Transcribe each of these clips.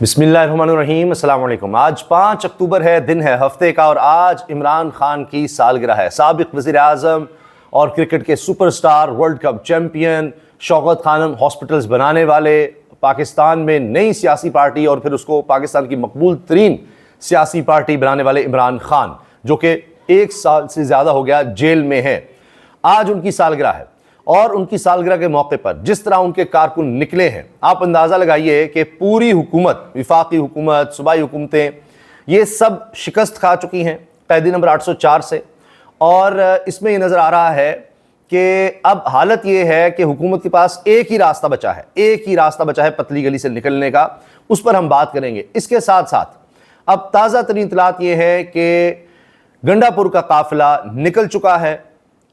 बिस्मिल्लाहिर्रहमानिर्रहीम, अस्सलाम वालेकुम। आज 5 अक्टूबर है, दिन है हफ्ते का, और आज इमरान खान की सालगिरह है। साबिक वज़ीर आज़म और क्रिकेट के superstar, world cup champion, Shaukat Khanum hospitals बनाने वाले, पाकिस्तान में नई सियासी पार्टी और फिर उसको पाकिस्तान की मकबूल तरीन सियासी पार्टी बनाने वाले इमरान खान, जो कि 1 साल से ज़्यादा हो गया जेल में है, आज उनकी सालगिरह है। और उनकी सालगिरह के मौके पर जिस तरह उनके कारकुन निकले हैं, आप अंदाज़ा लगाइए कि पूरी हुकूमत, विफाकी हुकूमत, सूबाई हुकूमतें, ये सब शिकस्त खा चुकी हैं कैदी नंबर 804 से। और इसमें ये नज़र आ रहा है कि अब हालत ये है कि हुकूमत के पास एक ही रास्ता बचा है, एक ही रास्ता बचा है पतली गली से निकलने का। उस पर हम बात करेंगे। इसके साथ साथ अब ताज़ा तरीन इत्तलात ये है कि गंडापुर का काफिला निकल चुका है,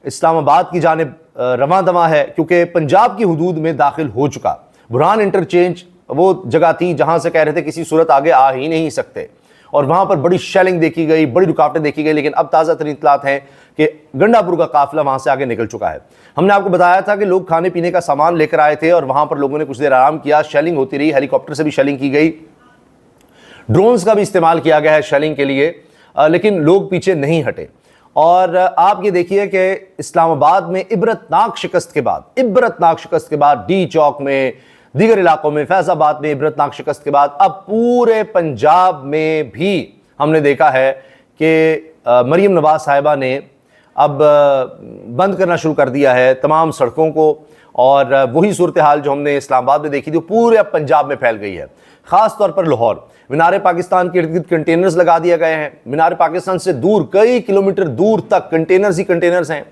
इस्लामाबाद की जानिब रवां दवा है, क्योंकि पंजाब की हुदूद में दाखिल हो चुका। बुरहान इंटरचेंज वो जगह थी जहां से कह रहे थे किसी सूरत आगे आ ही नहीं सकते, और वहां पर बड़ी शेलिंग देखी गई, बड़ी रुकावटें देखी गई। लेकिन अब ताज़ा तरीन इत्तलात हैं कि गंडापुर का काफिला वहां से आगे निकल चुका है। हमने आपको बताया था कि लोग खाने पीने का सामान लेकर आए थे और वहां पर लोगों ने कुछ देर आराम किया। शेलिंग होती रही, हेलीकॉप्टर से भी शेलिंग की गई, ड्रोन्स का भी इस्तेमाल किया गया है शेलिंग के लिए, लेकिन लोग पीछे नहीं हटे। और आप ये देखिए कि इस्लामाबाद में इबरतनाक शिकस्त के बाद डी चौक में, दीगर इलाकों में, फैजाबाद में इबरतनाक शिकस्त के बाद अब पूरे पंजाब में भी हमने देखा है कि मरीम नवाज साहिबा ने अब बंद करना शुरू कर दिया है तमाम सड़कों को। और वही सूरत हाल जो हमने इस्लामाबाद में देखी थी, पूरे अब पंजाब में फैल गई है। ख़ास तौर पर लाहौर, मीनार पाकिस्तान के इर्द गिर्द कंटेनर्स लगा दिए गए हैं। मीनार पाकिस्तान से दूर, कई किलोमीटर दूर तक कंटेनर्स ही कंटेनर्स हैं।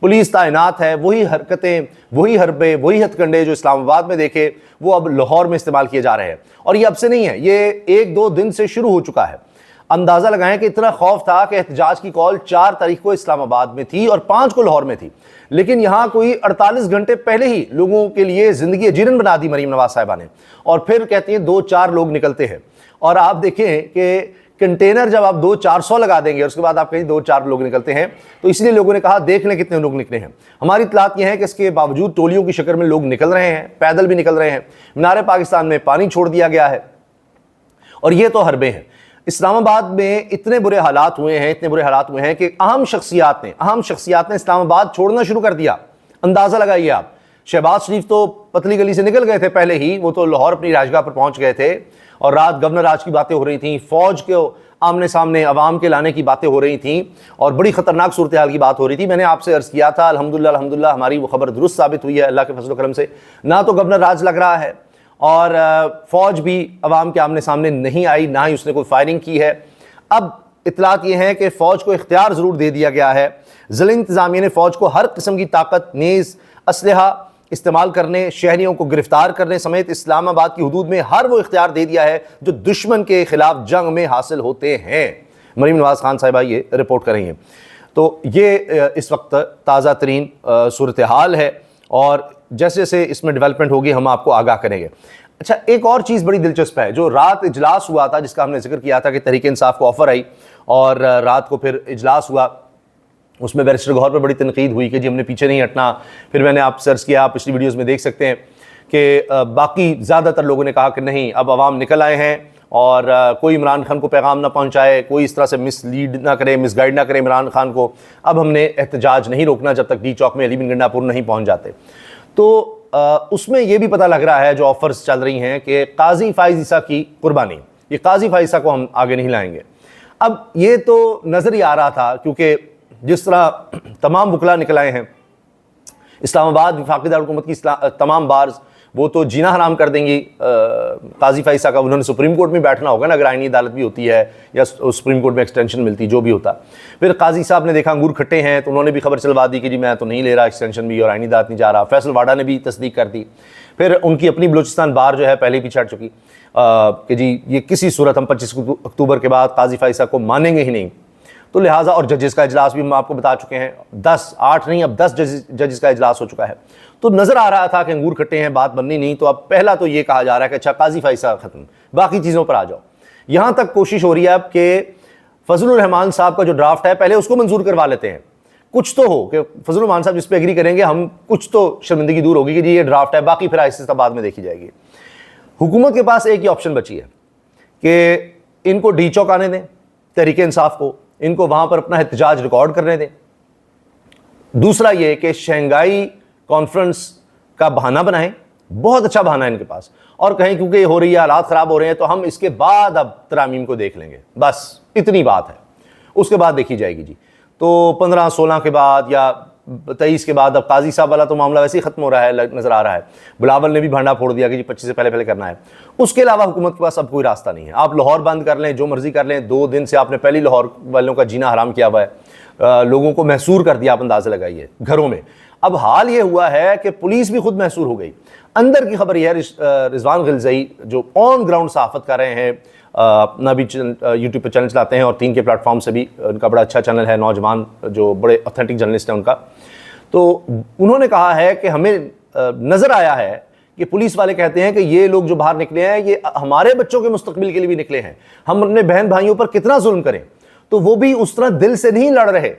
पुलिस तैनात है। वही हरकतें, वही हरबे, वही हथकंडे जो इस्लामाबाद में देखे, वो अब लाहौर में इस्तेमाल किए जा रहे हैं। और ये अब से नहीं है, ये 1-2 दिन से शुरू हो चुका है। अंदाज़ा लगाएं कि इतना खौफ था कि एहतजाज की कॉल 4 तारीख को इस्लामाबाद में थी और 5 को लाहौर में थी, लेकिन यहां कोई 48 घंटे पहले ही लोगों के लिए जिंदगी अजीरन बना दी मरीम नवाज साहिबा ने। और फिर कहती हैं 2-4 लोग निकलते हैं। और आप देखें कि कंटेनर जब आप 200-400 लगा देंगे और उसके बाद आप कहीं 2-4 लोग निकलते हैं, तो इसलिए लोगों ने कहा देख लें कितने लोग निकले हैं। हमारी इत्तलात यह है कि इसके बावजूद टोलियों की शक्ल में लोग निकल रहे हैं, पैदल भी निकल रहे हैं। मीनार पाकिस्तान में पानी छोड़ दिया गया है। और ये तो हरबे हैं। इस्लामाबाद में इतने बुरे हालात हुए हैं कि अहम शख्सियात ने इस्लामाबाद छोड़ना शुरू कर दिया। अंदाज़ा लगाइए आप, शहबाज शरीफ तो पतली गली से निकल गए थे पहले ही, वो तो लाहौर अपनी राजगाह पर पहुंच गए थे। और रात गवर्नर राज की बातें हो रही थी, फौज के आमने सामने अवाम के लाने की बातें हो रही थी, और बड़ी खतरनाक सूरत हाल की बात हो रही थी। मैंने आपसे अर्ज़ किया था, अल्हम्दुलिल्लाह हमारी वो खबर दुरुस्त साबित हुई है अल्लाह के फजल करम से। ना तो गवर्नर राज लग रहा है और फौज भी अवाम के आमने सामने नहीं आई, ना ही उसने कोई फायरिंग की है। अब इत्तलात ये है कि फौज को इख्तियार ज़रूर दे दिया गया है। ज़िला इंतज़ामिया ने फौज को हर किस्म की ताकत, नेज़, असलहा इस्तेमाल करने, शहरियों को गिरफ्तार करने समेत इस्लामाबाद की हुदूद में हर वो इख्तियार दे दिया है जो दुश्मन के खिलाफ जंग में हासिल होते हैं। मरीम नवाज खान साहिबा ये रिपोर्ट कर रही हैं। तो ये इस वक्त ताज़ा तरीन सूरत हाल है, और जैसे जैसे इसमें डेवलपमेंट होगी हम आपको आगाह करेंगे। अच्छा, एक और चीज़ बड़ी दिलचस्प है, जो रात इजलास हुआ था, जिसका हमने जिक्र किया था कि तहरीक इंसाफ को ऑफर आई और रात को फिर इजलास हुआ, उसमें बैरिस्टर गौहर पर बड़ी तनकीद हुई कि जी हमने पीछे नहीं हटना। फिर मैंने आप सर्च किया, आप पिछली वीडियोज़ में देख सकते हैं कि बाकी ज़्यादातर लोगों ने कहा कि नहीं, अब अवाम निकल आए हैं और कोई इमरान खान को पैगाम ना पहुंचाए, कोई इस तरह से मिसलीड ना करे, मिसगाइड ना करे इमरान खान को। अब हमने एहतजाज नहीं रोकना जब तक डी चौक में अली बिन गंडापुर नहीं पहुंच जाते। तो उसमें यह भी पता लग रहा है, जो ऑफर्स चल रही हैं, कि काजी फाइज ईसा की कुर्बानी, ये काजी फाइज ईसा को हम आगे नहीं लाएंगे। अब ये तो नज़र ही आ रहा था, क्योंकि जिस तरह तमाम वकला निकल आए हैं, इस्लामाबाद वफाकी दारुल हुकूमत की तमाम बार्स वो तो जीना हराम कर देंगी काजी फाइज ईसा का। उन्होंने सुप्रीम कोर्ट में बैठना होगा ना, अगर आईनी अदालत भी होती है या सुप्रीम कोर्ट में एक्सटेंशन मिलती, जो भी होता। फिर काजी साहब ने देखा अंगूर खट्टे हैं, तो उन्होंने भी खबर चलवा दी कि जी मैं तो नहीं ले रहा एक्सटेंशन भी, और आईनी अदालत नहीं जा रहा। फैसल वाडा ने भी तस्दीक कर दी। फिर उनकी अपनी बलूचिस्तान बार जो है पहले ही पीछे हट चुकी कि जी ये किसी सूरत हम 25 अक्टूबर के बाद काजी फाइज ईसा को मानेंगे ही नहीं। तो लिहाजा, और जजेस का इजलास भी हम आपको बता चुके हैं, 8 नहीं अब 10 जजेस का इजलास हो चुका है। तो नज़र आ रहा था कि अंगूर खट्टे हैं, बात बननी नहीं। तो अब पहला तो ये कहा जा रहा है कि अच्छा काजी फाइज ईसा ख़त्म, बाकी चीज़ों पर आ जाओ। यहाँ तक कोशिश हो रही है अब कि फजलुर रहमान साहब का जो ड्राफ्ट है पहले उसको मंजूर करवा लेते हैं, कुछ तो हो कि फजलुर रहमान साहब जिस पे एग्री करेंगे हम, कुछ तो शर्मिंदगी दूर होगी कि जी ये ड्राफ्ट है, बाकी फिर आहिस्ता बाद में देखी जाएगी। हुकूमत के पास एक ही ऑप्शन बची है कि इनको डी चौक आने दें, तहरीक इंसाफ को, इनको वहां पर अपना एहतजाज रिकॉर्ड करने दें। दूसरा ये कि शंघाई कॉन्फ्रेंस का बहाना बनाएं, बहुत अच्छा बहाना है इनके पास, और कहें क्योंकि ये हो रही है, हालात खराब हो रहे हैं, तो हम इसके बाद अब तरामीम को देख लेंगे, बस इतनी बात है, उसके बाद देखी जाएगी जी। तो 15-16 के बाद या 23 के बाद अब काजी साहब वाला तो मामला वैसे ही खत्म हो रहा है, नजर आ रहा है। बिलावल ने भी भांडा फोड़ दिया कि जी 25 से पहले पहले करना है। उसके अलावा हुकूमत के पास अब कोई रास्ता नहीं है। आप लाहौर बंद कर लें, जो मर्जी कर लें, 2 दिन से आपने पहली लाहौर वालों का जीना हराम किया हुआ है, लोगों को महसूर कर दिया, आप अंदाजा लगाइए घरों में। अब हाल ये हुआ है कि पुलिस भी खुद महसूर हो गई। अंदर की खबर यह है, रिजवान गिलज़ई जो ऑन ग्राउंड सहाफत कर रहे हैं, अपना भी यूट्यूब पर चैनल चलाते हैं और 3 के प्लेटफॉर्म से भी उनका बड़ा अच्छा चैनल है, नौजवान जो बड़े ऑथेंटिक जर्नलिस्ट हैं उनका। तो उन्होंने कहा है कि हमें नज़र आया है कि पुलिस वाले कहते हैं कि ये लोग जो बाहर निकले हैं ये हमारे बच्चों के मुस्तकबिल के लिए भी निकले हैं, हम अपने बहन भाइयों पर कितना जुल्म करें, तो वो भी उस तरह दिल से नहीं लड़ रहे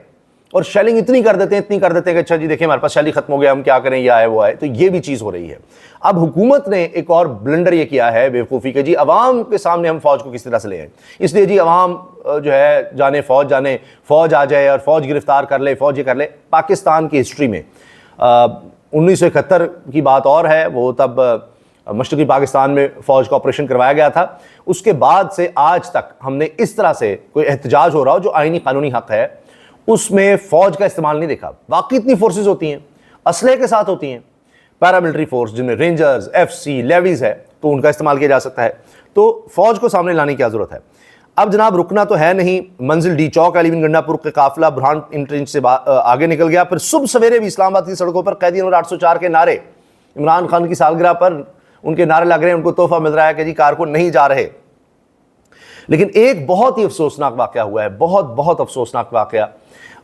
और शेलिंग इतनी कर देते हैं कि अच्छा जी देखिए हमारे पास शेलिंग खत्म हो गया, हम क्या करें, ये आए वो आए। तो ये भी चीज़ हो रही है। अब हुकूमत ने एक और ब्लंडर ये किया है बेवकूफ़ी के, जी अवाम के सामने हम फौज को किस तरह से ले आए, इसलिए जी अवाम जो है जाने फौज आ जाए और फौज गिरफ्तार कर ले, फौज ये कर ले। पाकिस्तान की हिस्ट्री में 1971 की बात और है, वो तब मशरक़ी पाकिस्तान में फ़ौज का ऑपरेशन करवाया गया था। उसके बाद से आज तक हमने इस तरह से कोई एहतजाज हो रहा हो जो आईनी कानूनी हक़ है, उसमें फ़ौज का इस्तेमाल नहीं देखा। बाकी इतनी फोर्सेस होती हैं, असलहे के साथ होती हैं, पैरामिलिट्री फोर्स जिनमें रेंजर्स, FC, लेवीज़ है, तो उनका इस्तेमाल किया जा सकता है। तो फ़ौज को सामने लाने की क्या ज़रूरत है। अब जनाब रुकना तो है नहीं, मंजिल डी चौक अलीबिन गंडापुर के काफिला बुरहान इंटरेंज से आगे निकल गया। फिर सुबह सवेरे भी इस्लामाबाद की सड़कों पर कैदी नंबर 804 के नारे, इमरान खान की सालगिरह पर उनके नारे लग रहे हैं, उनको तोहफा मिल रहा है कि जी कारकुन नहीं जा रहे। लेकिन एक बहुत ही अफसोसनाक वाक़या हुआ है, बहुत अफसोसनाक वाक़या,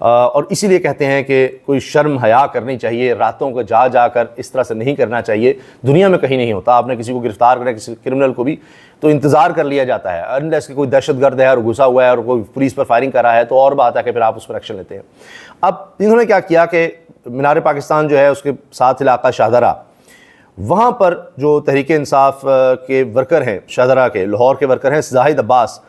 और इसीलिए कहते हैं कि कोई शर्म हया करनी चाहिए, रातों को जा कर इस तरह से नहीं करना चाहिए। दुनिया में कहीं नहीं होता, आपने किसी को गिरफ्तार करें, किसी क्रिमिनल को भी, तो इंतज़ार कर लिया जाता है, अनलेस कि कोई दहशतगर्द है और घुसा हुआ है और कोई पुलिस पर फायरिंग कर रहा है, तो और बात है कि फिर आप उस पर एक्शन लेते हैं। अब इन्होंने क्या किया कि मीनार पाकिस्तान जो है उसके साथ इलाका शाहदरा, वहाँ पर जो तहरीक इंसाफ के वर्कर हैं, शाहदरा के लाहौर के वर्कर हैं जाहिद अब्बास,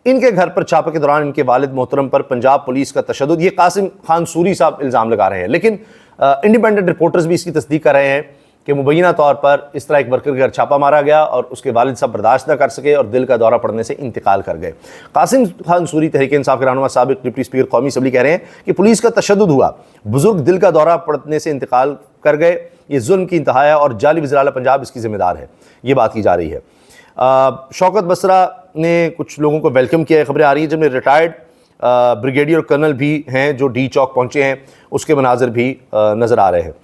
इनके घर पर छापे के दौरान इनके वालिद मोहतरम पर पंजाब पुलिस का तशद्दुद, ये कासिम खान सूरी साहब इल्ज़ाम लगा रहे हैं। लेकिन इंडिपेंडेंट रिपोर्टर्स भी इसकी तस्दीक कर रहे हैं कि मुबैना तौर पर इस तरह एक वर्कर के घर छापा मारा गया और उसके वालिद साहब बर्दाश्त न कर सके और दिल का दौरा पड़ने से इंतकाल कर गए। कासिम खान सूरी तहरीक इंसाफ के रहनुमा साबिक डिप्टी स्पीकर कौमी असम्बली कह रहे हैं कि पुलिस का तशद्दुद हुआ, बुजुर्ग दिल का दौरा पड़ने से इंतकाल कर गए, ये जुल्म की इंतहा है और जाली वज़ीर आला पंजाब इसकी जिम्मेदार है, ये बात की जा रही है। शौकत बसरा ने कुछ लोगों को वेलकम किया है, खबरें आ रही हैं, जिनमें रिटायर्ड ब्रिगेडियर कर्नल भी हैं जो डी चौक पहुँचे हैं, उसके मनाजिर भी नज़र आ रहे हैं।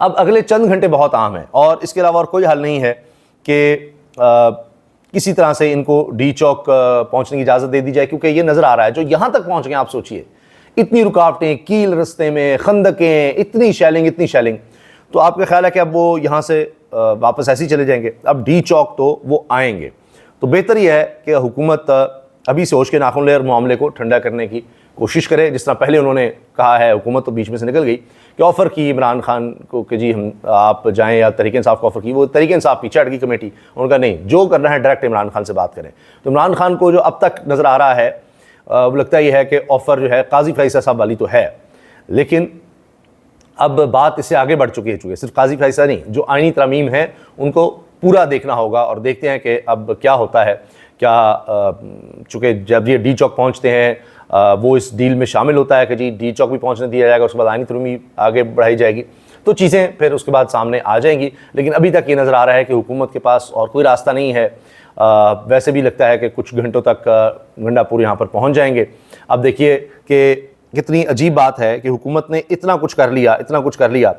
अब अगले चंद घंटे बहुत अहम हैं और इसके अलावा और कोई हल नहीं है कि किसी तरह से इनको डी चौक पहुँचने की इजाज़त दे दी जाए, क्योंकि ये नज़र आ रहा है जो यहाँ तक पहुँच गए, आप सोचिए इतनी रुकावटें, कील रस्ते में, खंदकें, इतनी शैलिंग, तो आपका ख्याल है कि अब वो यहाँ से वापस ऐसे ही चले जाएंगे? अब डी चौक तो वो आएंगे। तो बेहतर यह है कि हुकूमत अभी से होश के नाखून ले और मामले को ठंडा करने की कोशिश करे। जिस तरह पहले उन्होंने कहा है, हुकूमत तो बीच में से निकल गई कि ऑफ़र की इमरान खान को कि जी हम आप जाएं, या तहरीक इंसाफ को ऑफ़र की, वो तहरीक इंसाफ पीछे हट गई कमेटी, उनका नहीं, जो करना है डायरेक्ट इमरान खान से बात करें। तो इमरान खान को जो अब तक नज़र आ रहा है वो लगता ही है कि ऑफ़र जो है काजी फैसल साहब वाली तो है, लेकिन अब बात इससे आगे बढ़ चुकी है। सिर्फ काजी फैसल नहीं, जो आईनी तरमीम है उनको पूरा देखना होगा और देखते हैं कि अब क्या होता है। क्या चूँकि जब ये डी चौक पहुँचते हैं वो इस डील में शामिल होता है कि जी डी चौक भी पहुँचने दिया जाएगा, उसके बाद आईनी तरमीम आगे बढ़ाई जाएगी, तो चीज़ें फिर उसके बाद सामने आ जाएंगी। लेकिन अभी तक ये नज़र आ रहा है कि हुकूमत के पास और कोई रास्ता नहीं है। वैसे भी लगता है कि कुछ घंटों तक गंडापुर यहाँ पर पहुँच जाएंगे। अब देखिए कि कितनी अजीब बात है कि हुकूमत ने इतना कुछ कर लिया,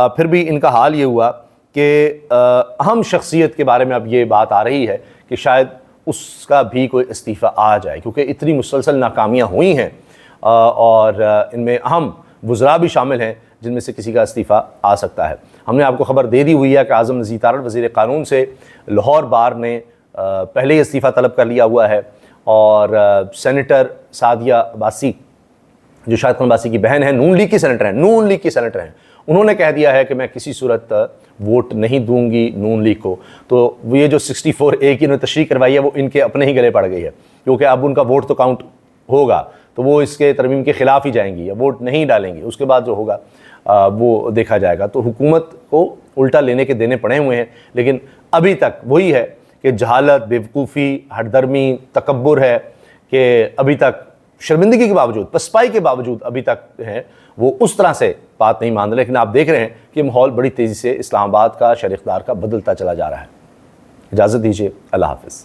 फिर भी इनका हाल ये हुआ कि अहम शख्सियत के बारे में अब ये बात आ रही है कि शायद उसका भी कोई इस्तीफ़ा आ जाए, क्योंकि इतनी मुसलसल नाकामियाँ हुई हैं और इनमें अहम वज़रा भी शामिल हैं जिनमें से किसी का इस्तीफ़ा आ सकता है। हमने आपको खबर दे दी हुई है कि आज़म नज़ीर तारड़ वज़ीर क़ानून से लाहौर बार ने पहले ही इस्तीफ़ा तलब कर लिया हुआ है और सेनेटर सादिया अब्बासी जो शाहिद खान अब्बासी की बहन है, नून लीग की सेनेटर हैं, उन्होंने कह दिया है कि मैं किसी सूरत वोट नहीं दूंगी नून लीग को। तो ये जो 64A की उन्होंने तशरीह करवाई है वो इनके अपने ही गले पड़ गई है, क्योंकि अब उनका वोट तो काउंट होगा, तो वो इसके तरमीम के ख़िलाफ़ ही जाएंगी या वोट नहीं डालेंगी। उसके बाद जो होगा वो देखा जाएगा। तो हुकूमत को उल्टा लेने के देने पड़े हुए हैं, लेकिन अभी तक वही है कि जहालत, बेवकूफ़ी, हठधर्मी, तकब्बुर है कि अभी तक शर्मिंदगी के बावजूद, पसपाई के बावजूद अभी तक है वो उस तरह से बात नहीं मान रहे। लेकिन आप देख रहे हैं कि माहौल बड़ी तेज़ी से इस्लामाबाद का, शहर इक़्तिदार का बदलता चला जा रहा है। इजाज़त दीजिए, अल्लाह हाफ़िज़।